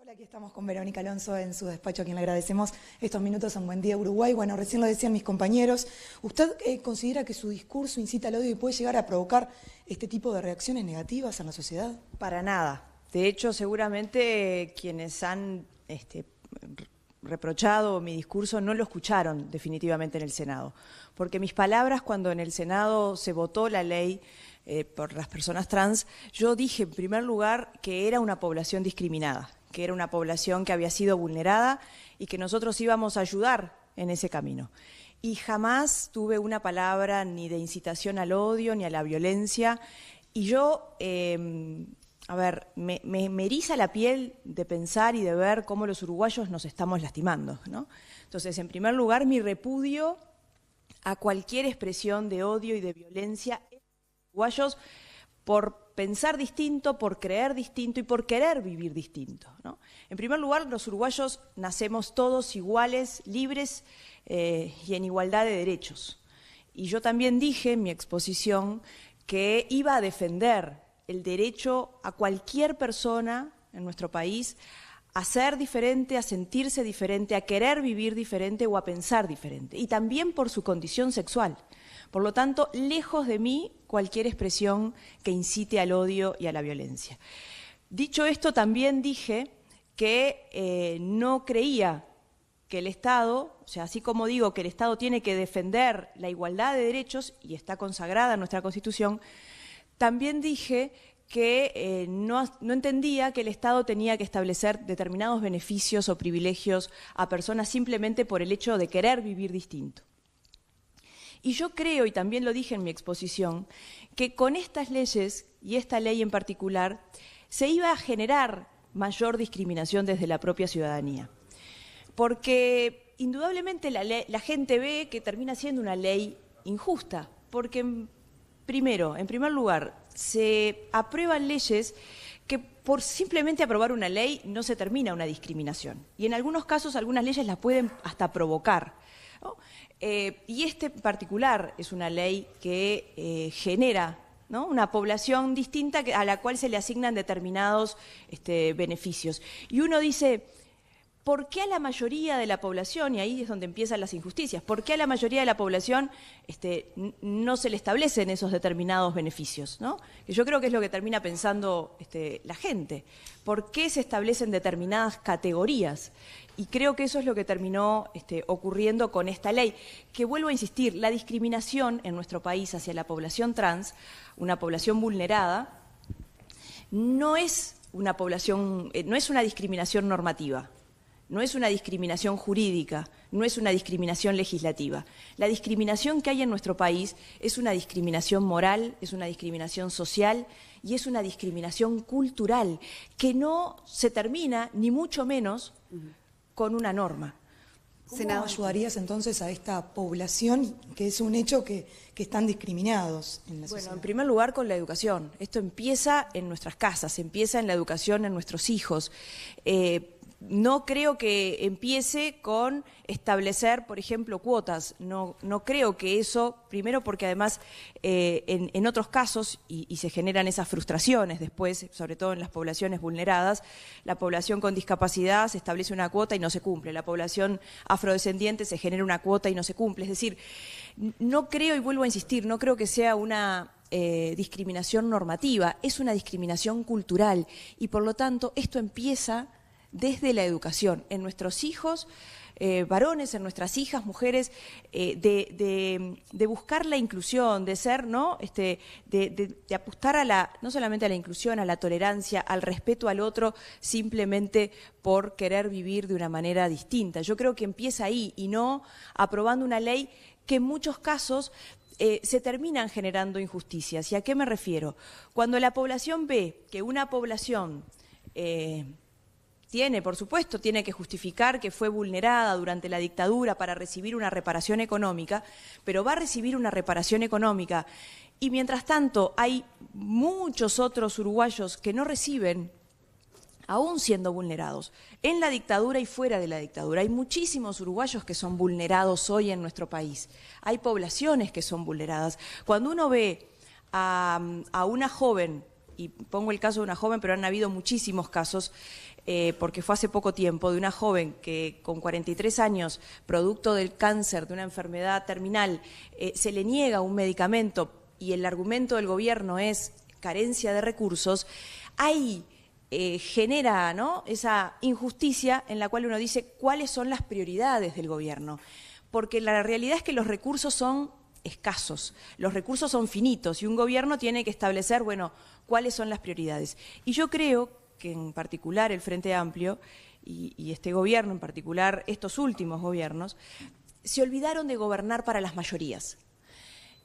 Hola, aquí estamos con Verónica Alonso en su despacho, a quien le agradecemos estos minutos en Buen Día Uruguay. Bueno, recién lo decían mis compañeros. ¿Usted considera que su discurso incita al odio y puede llegar a provocar este tipo de reacciones negativas en la sociedad? Para nada. De hecho, seguramente quienes han reprochado mi discurso no lo escucharon definitivamente en el Senado. Porque mis palabras, cuando en el Senado se votó la ley por las personas trans, yo dije en primer lugar que era una población discriminada, que era una población que había sido vulnerada y que nosotros íbamos a ayudar en ese camino. Y jamás tuve una palabra ni de incitación al odio ni a la violencia. Y yo, me eriza la piel de pensar y de ver cómo los uruguayos nos estamos lastimando, ¿no? Entonces, en primer lugar, mi repudio a cualquier expresión de odio y de violencia en los uruguayos por pensar distinto, por creer distinto y por querer vivir distinto, ¿no? En primer lugar, los uruguayos nacemos todos iguales, libres y en igualdad de derechos. Y yo también dije en mi exposición que iba a defender el derecho a cualquier persona en nuestro país a ser diferente, a sentirse diferente, a querer vivir diferente o a pensar diferente. Y también por su condición sexual. Por lo tanto, lejos de mí cualquier expresión que incite al odio y a la violencia. Dicho esto, también dije que no creía que el Estado, o sea, así como digo que el Estado tiene que defender la igualdad de derechos, y está consagrada en nuestra Constitución, también dije que no entendía que el Estado tenía que establecer determinados beneficios o privilegios a personas simplemente por el hecho de querer vivir distinto. Y yo creo, y también lo dije en mi exposición, que con estas leyes, y esta ley en particular, se iba a generar mayor discriminación desde la propia ciudadanía. Porque indudablemente la gente ve que termina siendo una ley injusta, porque en primer lugar, se aprueban leyes que por simplemente aprobar una ley no se termina una discriminación. Y en algunos casos algunas leyes las pueden hasta provocar, ¿no? Y en particular es una ley que genera, ¿no?, una población distinta a la cual se le asignan determinados beneficios. Y uno dice, ¿por qué a la mayoría de la población, y ahí es donde empiezan las injusticias, por qué a la mayoría de la población no se le establecen esos determinados beneficios, ¿no? Que yo creo que es lo que termina pensando la gente. ¿Por qué se establecen determinadas categorías? Y creo que eso es lo que terminó ocurriendo con esta ley, que vuelvo a insistir, la discriminación en nuestro país hacia la población trans, una población vulnerada, no es una discriminación normativa. No es una discriminación jurídica, no es una discriminación legislativa. La discriminación que hay en nuestro país es una discriminación moral, es una discriminación social y es una discriminación cultural que no se termina, ni mucho menos, con una norma. ¿Cómo ayudarías entonces a esta población, que es un hecho que están discriminados en la sociedad? Bueno, en primer lugar con la educación. Esto empieza en nuestras casas, empieza en la educación en nuestros hijos. No creo que empiece con establecer, por ejemplo, cuotas. No creo que eso, primero porque además en otros casos, y se generan esas frustraciones después, sobre todo en las poblaciones vulneradas, la población con discapacidad se establece una cuota y no se cumple. La población afrodescendiente se genera una cuota y no se cumple. Es decir, no creo, y vuelvo a insistir, no creo que sea una discriminación normativa, es una discriminación cultural. Y por lo tanto, esto empieza desde la educación, en nuestros hijos varones, en nuestras hijas, mujeres, de buscar la inclusión, de ser, ¿no?, de apostar a no solamente a la inclusión, a la tolerancia, al respeto al otro, simplemente por querer vivir de una manera distinta. Yo creo que empieza ahí y no aprobando una ley que en muchos casos se terminan generando injusticias. ¿Y a qué me refiero? Cuando la población ve que una población por supuesto, tiene que justificar que fue vulnerada durante la dictadura para recibir una reparación económica, pero va a recibir una reparación económica. Y mientras tanto hay muchos otros uruguayos que no reciben, aún siendo vulnerados, en la dictadura y fuera de la dictadura. Hay muchísimos uruguayos que son vulnerados hoy en nuestro país. Hay poblaciones que son vulneradas. Cuando uno ve a una joven y pongo el caso de una joven, pero han habido muchísimos casos, porque fue hace poco tiempo, de una joven que con 43 años, producto del cáncer, de una enfermedad terminal, se le niega un medicamento y el argumento del gobierno es carencia de recursos, ahí genera, ¿no?, esa injusticia en la cual uno dice cuáles son las prioridades del gobierno. Porque la realidad es que los recursos son escasos, los recursos son finitos y un gobierno tiene que establecer, bueno, cuáles son las prioridades. Y yo creo que en particular el Frente Amplio y este gobierno, en particular estos últimos gobiernos, se olvidaron de gobernar para las mayorías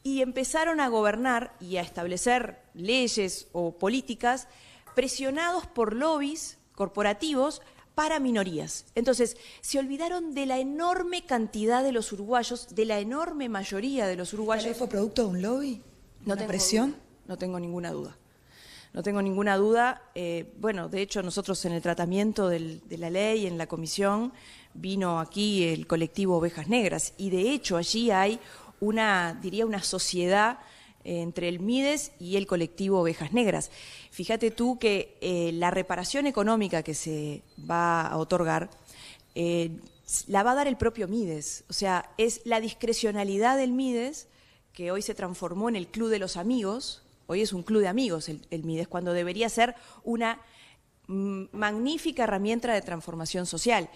y empezaron a gobernar y a establecer leyes o políticas presionados por lobbies corporativos para minorías. Entonces, se olvidaron de la enorme cantidad de los uruguayos, de la enorme mayoría de los uruguayos. ¿Fue producto de un lobby? ¿Una presión? No tengo ninguna duda. No tengo ninguna duda. Bueno, de hecho, nosotros en el tratamiento de la ley, en la comisión, vino aquí el colectivo Ovejas Negras y de hecho allí hay diría una sociedad entre el MIDES y el colectivo Ovejas Negras. Fíjate tú que la reparación económica que se va a otorgar la va a dar el propio MIDES. O sea, es la discrecionalidad del MIDES, que hoy se transformó en el Club de los Amigos. Hoy es un club de amigos el MIDES, cuando debería ser una magnífica herramienta de transformación social.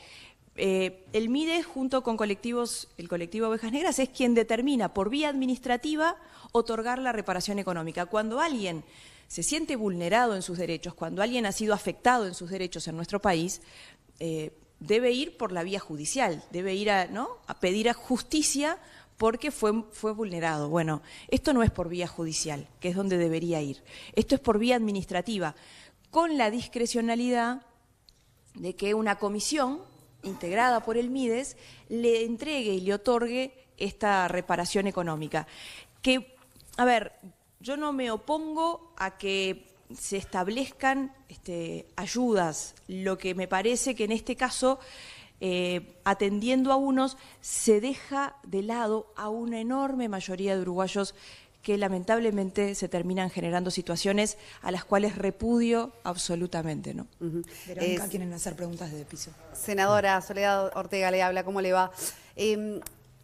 El MIDES, junto con el colectivo Ovejas Negras, es quien determina por vía administrativa otorgar la reparación económica. Cuando alguien se siente vulnerado en sus derechos, cuando alguien ha sido afectado en sus derechos en nuestro país, debe ir por la vía judicial, debe ir a pedir justicia porque fue vulnerado. Bueno, esto no es por vía judicial, que es donde debería ir. Esto es por vía administrativa, con la discrecionalidad de que una comisión integrada por el MIDES le entregue y le otorgue esta reparación económica. Que, a ver, yo no me opongo a que se establezcan ayudas, lo que me parece que en este caso, atendiendo a unos, se deja de lado a una enorme mayoría de uruguayos que lamentablemente se terminan generando situaciones a las cuales repudio absolutamente, ¿no? Verónica, quieren hacer preguntas de piso. Senadora Soledad Ortega le habla, ¿cómo le va?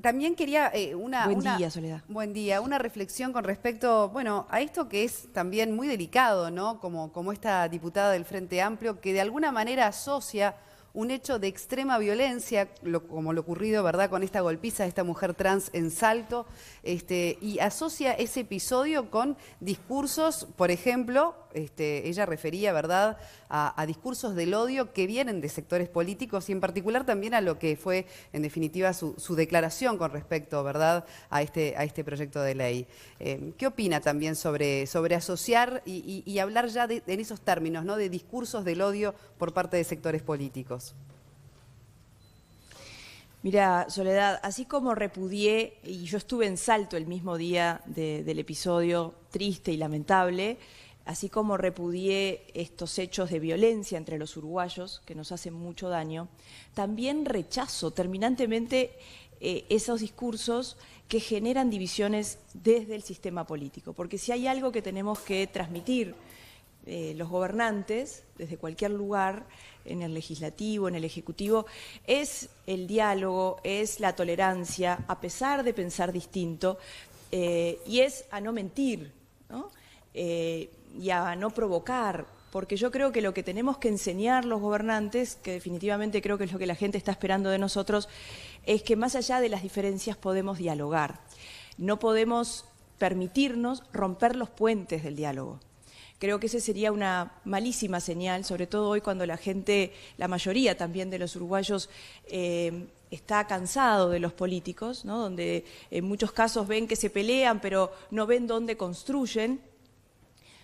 También quería Buen día, Soledad. Buen día, una reflexión con respecto, bueno, a esto que es también muy delicado, ¿no? Como esta diputada del Frente Amplio, que de alguna manera asocia un hecho de extrema violencia, como lo ocurrido, ¿verdad?, con esta golpiza de esta mujer trans en Salto, y asocia ese episodio con discursos, por ejemplo, ella refería, ¿verdad?, a discursos del odio que vienen de sectores políticos y en particular también a lo que fue, en definitiva, su declaración con respecto, ¿verdad?, a este proyecto de ley. ¿Qué opina también sobre asociar y hablar ya en esos términos, ¿no?, de discursos del odio por parte de sectores políticos? Mira, Soledad, así como repudié, y yo estuve en Salto el mismo día del episodio triste y lamentable, así como repudié estos hechos de violencia entre los uruguayos, que nos hacen mucho daño, también rechazo terminantemente esos discursos que generan divisiones desde el sistema político. Porque si hay algo que tenemos que transmitir los gobernantes, desde cualquier lugar, en el legislativo, en el ejecutivo, es el diálogo, es la tolerancia, a pesar de pensar distinto, y es a no mentir, ¿no? Y a no provocar, porque yo creo que lo que tenemos que enseñar los gobernantes, que definitivamente creo que es lo que la gente está esperando de nosotros, es que más allá de las diferencias podemos dialogar. No podemos permitirnos romper los puentes del diálogo. Creo que esa sería una malísima señal, sobre todo hoy cuando la gente, la mayoría también de los uruguayos, está cansado de los políticos, ¿no?, donde en muchos casos ven que se pelean, pero no ven dónde construyen.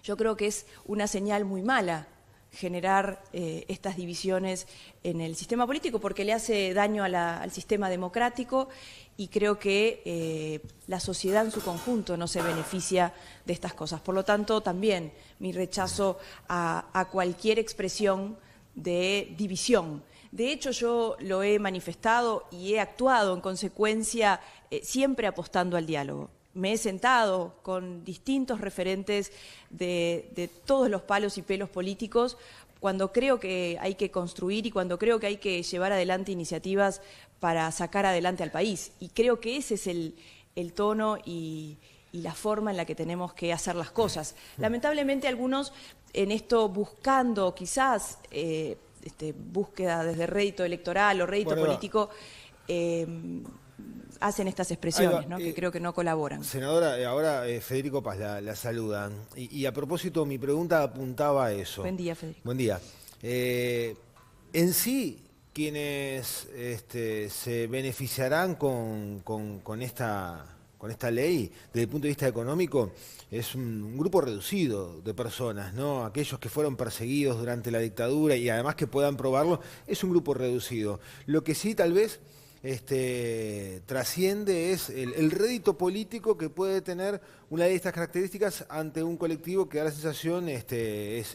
Yo creo que es una señal muy mala generar estas divisiones en el sistema político porque le hace daño al sistema democrático y creo que la sociedad en su conjunto no se beneficia de estas cosas. Por lo tanto, también mi rechazo a cualquier expresión de división. De hecho, yo lo he manifestado y he actuado en consecuencia siempre apostando al diálogo. me he sentado con distintos referentes de todos los palos y pelos políticos cuando creo que hay que construir y cuando creo que hay que llevar adelante iniciativas para sacar adelante al país. Y creo que ese es el tono y la forma en la que tenemos que hacer las cosas. Lamentablemente algunos en esto buscando quizás búsqueda desde rédito electoral o rédito político hacen estas expresiones, ¿no? Que creo que no colaboran. Senadora, ahora Federico Paz la saluda. Y a propósito, mi pregunta apuntaba a eso. Buen día, Federico. Buen día. En sí, quienes se beneficiarán con esta ley, desde el punto de vista económico, es un grupo reducido de personas, ¿no? Aquellos que fueron perseguidos durante la dictadura y además que puedan probarlo, es un grupo reducido. Lo que sí tal vez trasciende es el rédito político que puede tener una ley de estas características ante un colectivo que da la sensación es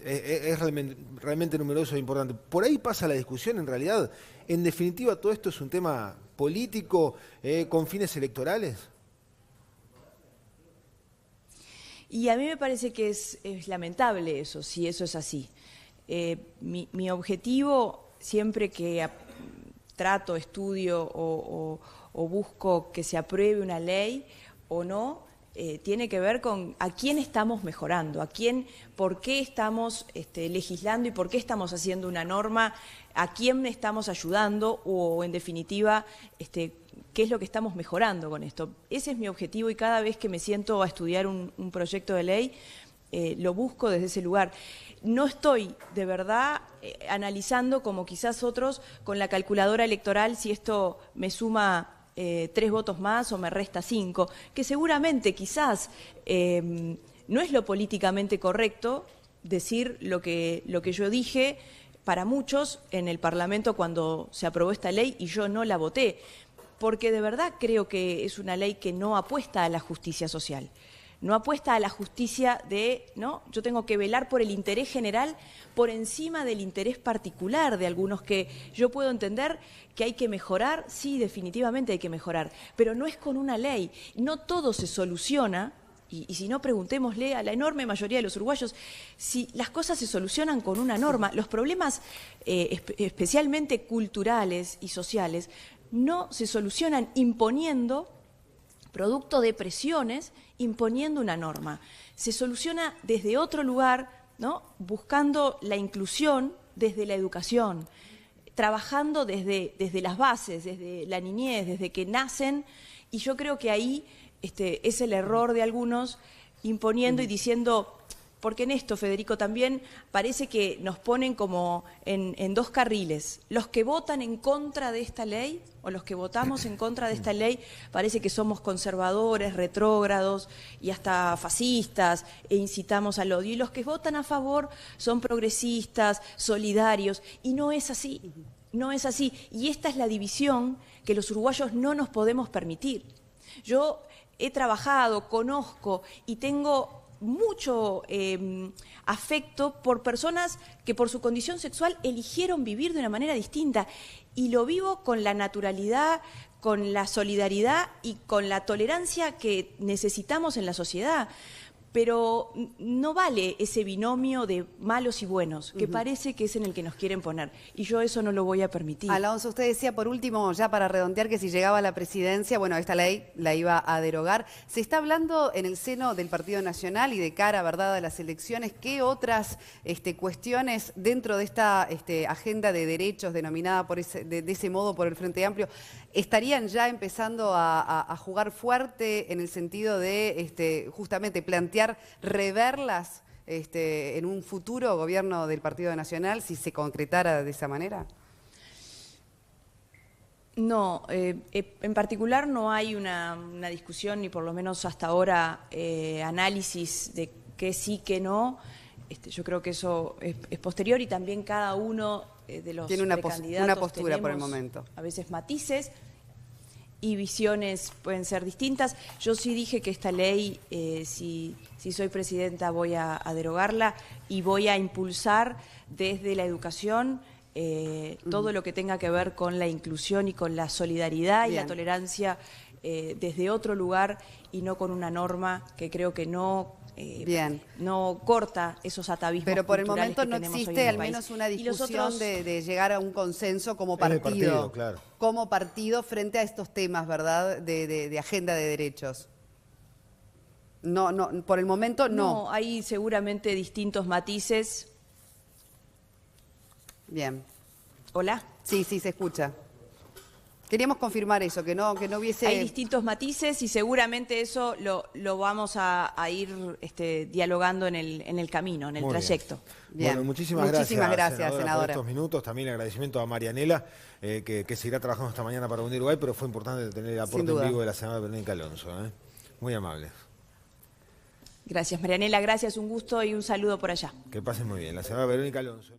realmente numeroso e importante. Por ahí pasa la discusión, en realidad. En definitiva, todo esto es un tema político con fines electorales. Y a mí me parece que es lamentable eso, si eso es así. Mi objetivo, siempre que trato, estudio o busco que se apruebe una ley o no, tiene que ver con a quién estamos mejorando, por qué estamos legislando y por qué estamos haciendo una norma, a quién estamos ayudando o, en definitiva, qué es lo que estamos mejorando con esto. Ese es mi objetivo y cada vez que me siento a estudiar un proyecto de ley, lo busco desde ese lugar. No estoy, de verdad, analizando, como quizás otros, con la calculadora electoral, si esto me suma 3 votos más o me resta 5, que seguramente, quizás, no es lo políticamente correcto decir lo que yo dije para muchos en el Parlamento cuando se aprobó esta ley y yo no la voté, porque de verdad creo que es una ley que no apuesta a la justicia social. No apuesta a la justicia ¿no? Yo tengo que velar por el interés general por encima del interés particular de algunos que yo puedo entender que hay que mejorar, sí, definitivamente hay que mejorar, pero no es con una ley. No todo se soluciona, y si no, preguntémosle a la enorme mayoría de los uruguayos, si las cosas se solucionan con una norma. Los problemas, especialmente culturales y sociales, no se solucionan imponiendo, producto de presiones, imponiendo una norma. Se soluciona desde otro lugar, ¿no? Buscando la inclusión desde la educación, trabajando desde las bases, desde la niñez, desde que nacen, y yo creo que ahí es el error de algunos, imponiendo y diciendo, porque en esto, Federico, también parece que nos ponen como en 2 carriles. Los que votan en contra de esta ley, o los que votamos en contra de esta ley, parece que somos conservadores, retrógrados y hasta fascistas, e incitamos al odio. Y los que votan a favor son progresistas, solidarios, y no es así, no es así. Y esta es la división que los uruguayos no nos podemos permitir. Yo he trabajado, conozco y tengo mucho afecto por personas que por su condición sexual eligieron vivir de una manera distinta, y lo vivo con la naturalidad, con la solidaridad y con la tolerancia que necesitamos en la sociedad. Pero no vale ese binomio de malos y buenos, que parece que es en el que nos quieren poner. Y yo eso no lo voy a permitir. Alonso, usted decía, por último, ya para redondear, que si llegaba a la presidencia, bueno, esta ley la iba a derogar. Se está hablando en el seno del Partido Nacional y de cara, ¿verdad?, a las elecciones, ¿qué otras cuestiones dentro de esta agenda de derechos denominada de ese modo por el Frente Amplio estarían ya empezando a jugar fuerte en el sentido de justamente plantear reverlas en un futuro gobierno del Partido Nacional si se concretara de esa manera? No, en particular no hay una discusión, ni por lo menos hasta ahora análisis de qué sí, qué no. Yo creo que eso es posterior, y también cada uno de los tiene una postura por el tenemos momento. A veces matices y visiones pueden ser distintas. Yo sí dije que esta ley, si soy presidenta, voy a derogarla y voy a impulsar desde la educación todo lo que tenga que ver con la inclusión y con la solidaridad y la tolerancia desde otro lugar y no con una norma que creo que no corta esos atavismos. Pero por el culturales momento que no tenemos hoy existe en el al país. menos una Y los discusión otros- de llegar a un consenso como Es de partido, partido, claro. como partido frente a estos temas, ¿verdad? De agenda de derechos. No, por el momento no. No, hay seguramente distintos matices. Bien. Hola. Sí, se escucha. Queríamos confirmar eso, que no hubiese... Hay distintos matices y seguramente eso lo vamos a ir dialogando en el camino, en el Muy trayecto. Bien. Bueno, muchísimas Muchísimas gracias, gracias, por senadora. estos minutos. También el agradecimiento a Marianela, que seguirá trabajando esta mañana para unir Uruguay, pero fue importante tener el aporte duda. en vivo de la senadora Verónica Alonso. Muy amable. Gracias, Marianela. Gracias, un gusto y un saludo por allá. Que pasen muy bien. La senadora Verónica Alonso.